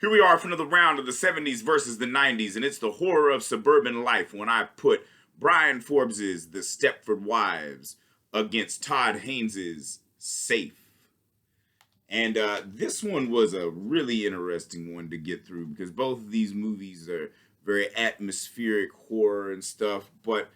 Here we are for another round of the 70s versus the 90s, and it's the horror of suburban life when I put Bryan Forbes's The Stepford Wives against Todd Haynes's Safe. And this one was a really interesting one to get through because both of these movies are very atmospheric horror and stuff. But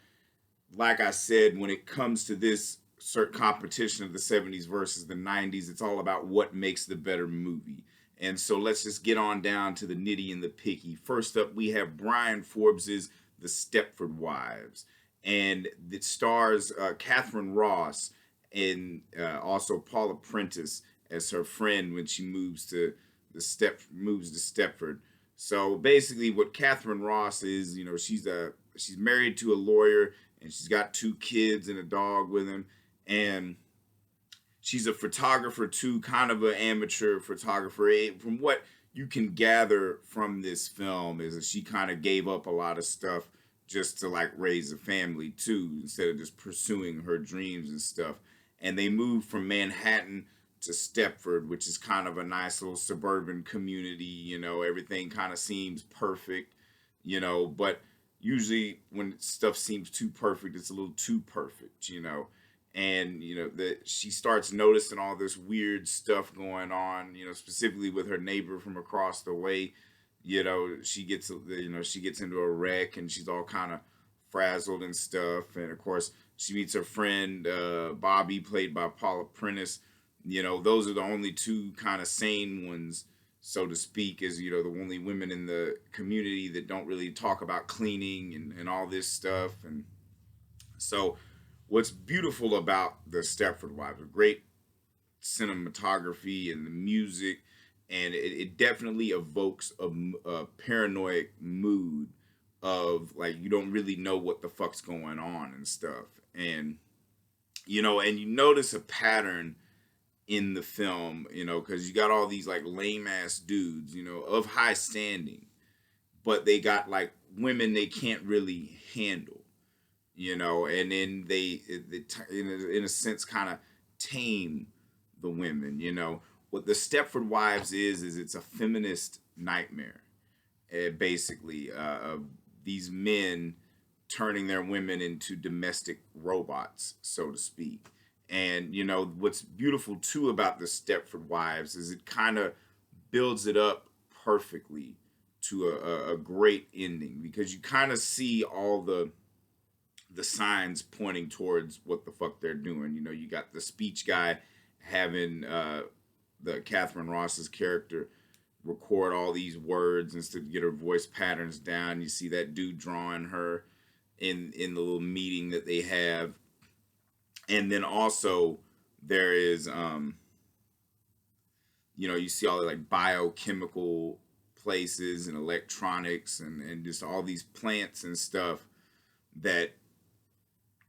like I said, when it comes to this certain competition of the 70s versus the 90s, it's all about what makes the better movie. And so let's just get on down to the nitty and the picky. First up, we have Bryan Forbes's The Stepford Wives. And it stars Catherine Ross and also Paula Prentice as her friend when she moves to Stepford. So basically, what Catherine Ross is, you know, she's married to a lawyer and she's got 2 kids and a dog with him, and she's a photographer too, kind of an amateur photographer. From what you can gather from this film is that she kind of gave up a lot of stuff just to like raise a family too, instead of just pursuing her dreams and stuff. And they moved from Manhattan to Stepford, which is kind of a nice little suburban community. You know, everything kind of seems perfect, you know, but usually when stuff seems too perfect, it's a little too perfect, you know. And you know that she starts noticing all this weird stuff going on, you know, specifically with her neighbor from across the way. You know, she gets into a wreck and she's all kind of frazzled and stuff. And of course, she meets her friend Bobby, played by Paula Prentice. You know, those are the only 2 kind of sane ones, so to speak, as, you know, the only women in the community that don't really talk about cleaning and all this stuff. And so what's beautiful about the Stepford Wives, great cinematography and the music, and it definitely evokes a paranoid mood of like you don't really know what the fuck's going on and stuff. And you know, and you notice a pattern in the film, you know, because you got all these like lame ass dudes, you know, of high standing, but they got like women they can't really handle, you know, and then they in a sense kind of tame the women, you know. What the Stepford Wives is it's a feminist nightmare, basically, of these men turning their women into domestic robots, so to speak. And you know what's beautiful too about the Stepford Wives is it kind of builds it up perfectly to a great ending, because you kind of see all the signs pointing towards what the fuck they're doing. You know, you got the speech guy having the Catherine Ross's character record all these words instead to get her voice patterns down. You see that dude drawing her in the little meeting that they have. And then also there is, you know, you see all the like biochemical places and electronics and just all these plants and stuff that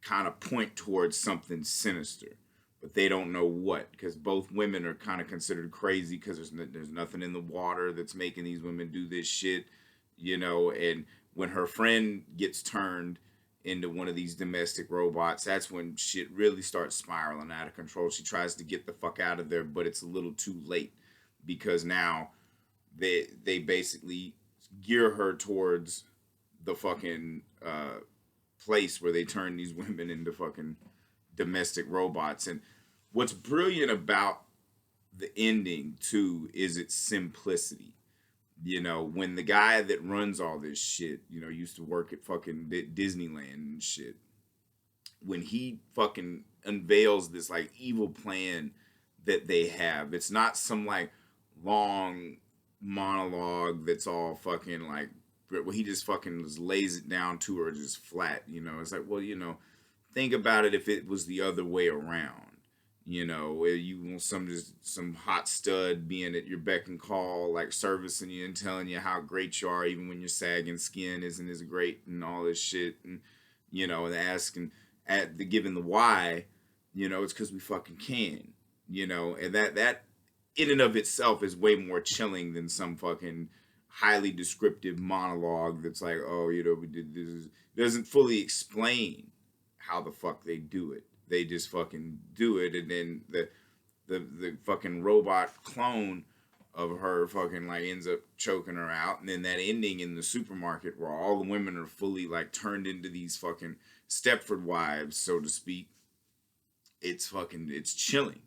kind of point towards something sinister, but they don't know what, because both women are kind of considered crazy because there's nothing in the water that's making these women do this shit, you know. And when her friend gets turned into one of these domestic robots, that's when shit really starts spiraling out of control. She tries to get the fuck out of there, but it's a little too late, because now they basically gear her towards the fucking place where they turn these women into fucking domestic robots. And what's brilliant about the ending too is its simplicity. You know, when the guy that runs all this shit, you know, used to work at fucking Disneyland and shit, when he fucking unveils this like evil plan that they have, it's not some like long monologue that's all fucking like, well, he just fucking just lays it down to her just flat, you know. It's like, well, you know, think about it if it was the other way around. You know, where you want some hot stud being at your beck and call, like servicing you and telling you how great you are, even when your sagging skin isn't as great and all this shit. And, you know, and asking, giving the why, you know, it's because we fucking can, you know. And that in and of itself is way more chilling than some fucking highly descriptive monologue that's like, oh, you know, we did this. It doesn't fully explain how the fuck they do it. They just fucking do it, and then the fucking robot clone of her fucking like ends up choking her out, and then that ending in the supermarket where all the women are fully like turned into these fucking Stepford wives, so to speak. It's chilling,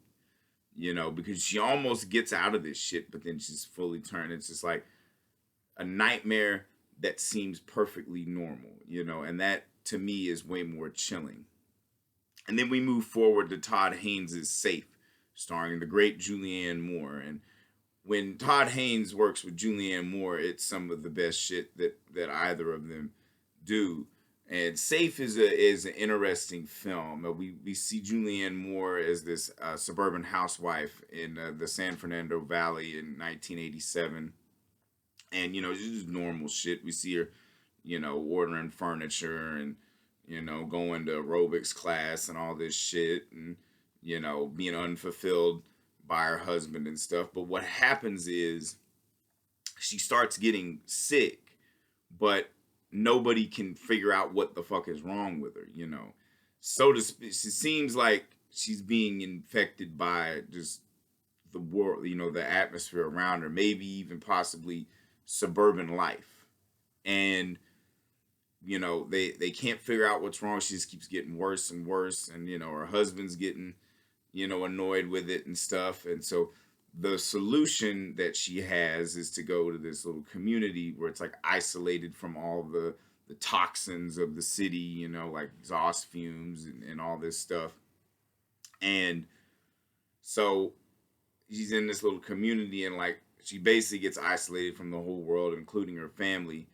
because she almost gets out of this shit, but then she's fully turned. It's just like a nightmare that seems perfectly normal, and that to me is way more chilling. And then we move forward to Todd Haynes' Safe, starring the great Julianne Moore. And when Todd Haynes works with Julianne Moore, it's some of the best shit that either of them do. And Safe is an interesting film. We see Julianne Moore as this suburban housewife in the San Fernando Valley in 1987. And, just normal shit. We see her, ordering furniture and, going to aerobics class and all this shit. And, being unfulfilled by her husband and stuff. But what happens is she starts getting sick, but nobody can figure out what the fuck is wrong with her, So to speak, she seems like she's being infected by just the world, the atmosphere around her, maybe even possibly suburban life. And, they can't figure out what's wrong. She just keeps getting worse and worse. And, her husband's getting, annoyed with it and stuff. And so the solution that she has is to go to this little community where it's like isolated from all the toxins of the city, like exhaust fumes and all this stuff. And so she's in this little community, and like she basically gets isolated from the whole world, including her family,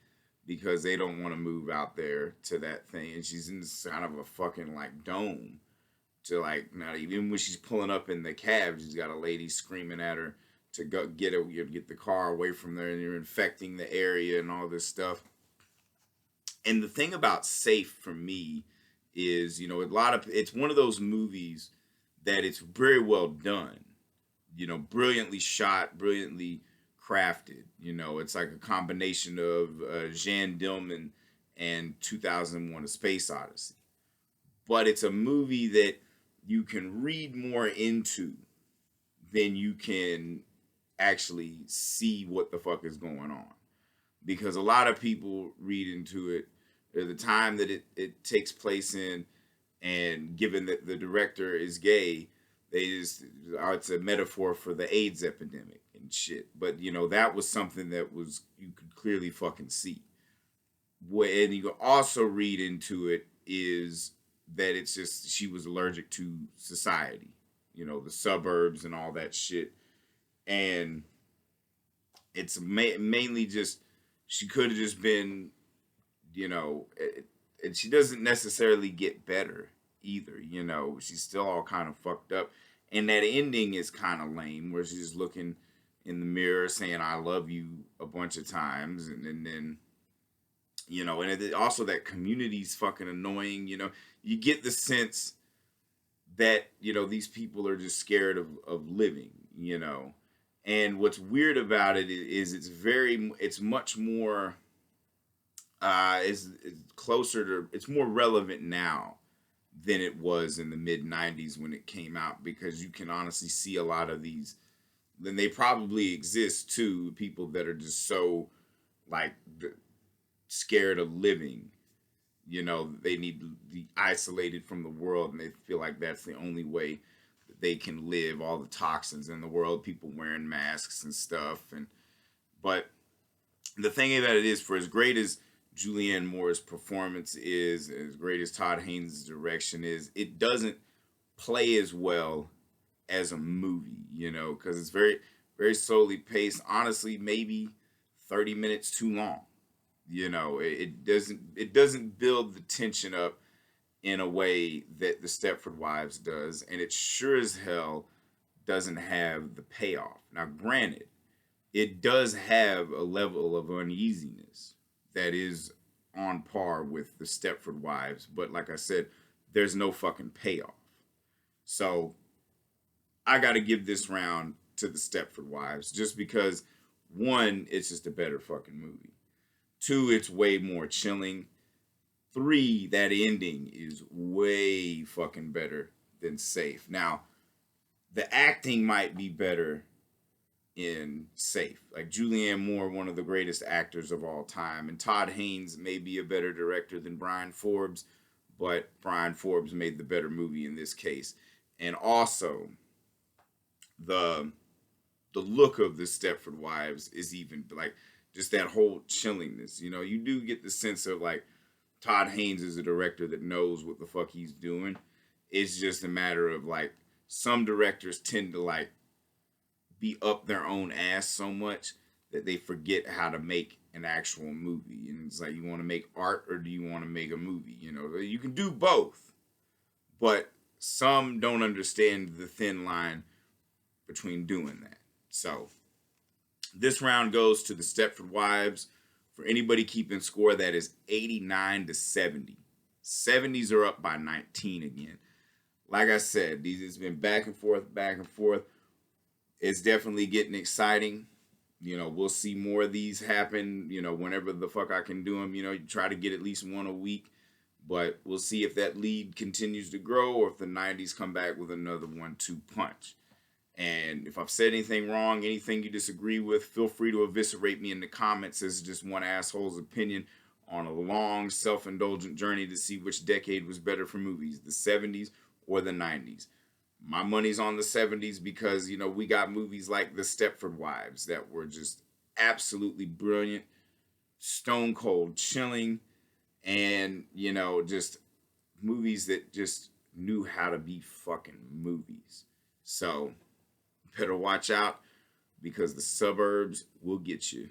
because they don't want to move out there to that thing. And she's in this kind of a fucking like dome. To like, not even when she's pulling up in the cab, she's got a lady screaming at her to go get the car away from there, and you're infecting the area and all this stuff. And the thing about Safe for me is, it's one of those movies that it's very well done, brilliantly shot, brilliantly crafted. It's like a combination of Jeanne Dillman and 2001: A Space Odyssey. But it's a movie that you can read more into than you can actually see what the fuck is going on. Because a lot of people read into it at the time that it takes place in, and given that the director is gay, it's a metaphor for the AIDS epidemic and shit. But, that was something that you could clearly fucking see. And you can also read into it is that it's just she was allergic to society, the suburbs and all that shit. And it's mainly just she could have just been, and she doesn't necessarily get better either, she's still all kind of fucked up. And that ending is kind of lame, where she's looking in the mirror saying I love you a bunch of times, and then and also that community's fucking annoying. You get the sense that, these people are just scared of living, And what's weird about it is it's much more, it's closer to, it's more relevant now than it was in the mid-90s when it came out, because you can honestly see a lot of these, then they probably exist too, people that are just so, like, scared of living. They need to be isolated from the world, and they feel like that's the only way that they can live. All the toxins in the world, people wearing masks and stuff. But the thing about it is, for as great as Julianne Moore's performance is, as great as Todd Haynes' direction is, it doesn't play as well as a movie, because it's very, very slowly paced. Honestly, maybe 30 minutes too long. It doesn't build the tension up in a way that the Stepford Wives does, and it sure as hell doesn't have the payoff. Now, granted, it does have a level of uneasiness that is on par with the Stepford Wives, but like I said, there's no fucking payoff. So I got to give this round to the Stepford Wives, just because, one, it's just a better fucking movie. Two, it's way more chilling. Three, that ending is way fucking better than Safe. Now, the acting might be better in Safe. Like Julianne Moore, one of the greatest actors of all time, and Todd Haynes may be a better director than Bryan Forbes, but Bryan Forbes made the better movie in this case. And also, the look of the Stepford Wives is even like just that whole chillingness. You know, you do get the sense of like Todd Haynes is a director that knows what the fuck he's doing. It's just a matter of like some directors tend to like be up their own ass so much that they forget how to make an actual movie. And it's like, you want to make art or do you want to make a movie? You know, you can do both, but some don't understand the thin line between doing that. So this round goes to the Stepford Wives. For anybody keeping score, that is 89 to 70. 70s are up by 19 again. Like I said, it's been back and forth, back and forth. It's definitely getting exciting. You know, we'll see more of these happen, you know, whenever the fuck I can do them. You know, you try to get at least one a week. But we'll see if that lead continues to grow or if the 90s come back with another 1-2 punch. And if I've said anything wrong, anything you disagree with, feel free to eviscerate me in the comments. This is just one asshole's opinion on a long, self-indulgent journey to see which decade was better for movies, the 70s or the 90s. My money's on the 70s because, you know, we got movies like The Stepford Wives that were just absolutely brilliant, stone cold chilling, and, you know, just movies that just knew how to be fucking movies. So better watch out because the suburbs will get you.